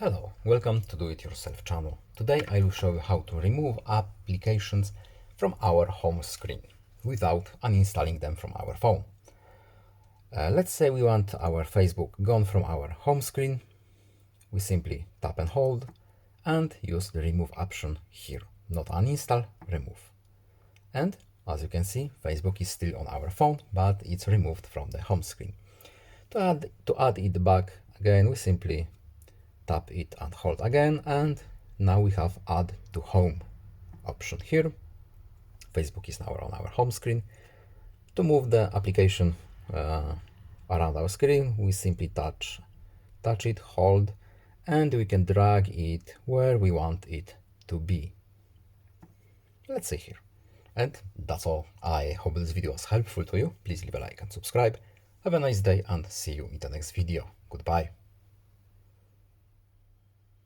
Hello, welcome to Do It Yourself channel. Today I will show you how to remove applications from our home screen without uninstalling them from our phone. Let's say we want our Facebook gone from our home screen. We simply tap and hold and use the remove option here. Not uninstall, remove. And as you can see, Facebook is still on our phone, but it's removed from the home screen. To add it back again, we simply tap it and hold again, and now we have add to home option here. Facebook is now on our home screen. To move the application around our screen, we simply touch it, hold, and we can drag it where we want it to be. Let's see here. And that's all. I hope this video was helpful to you. Please leave a like and subscribe. Have a nice day and see you in the next video. Goodbye.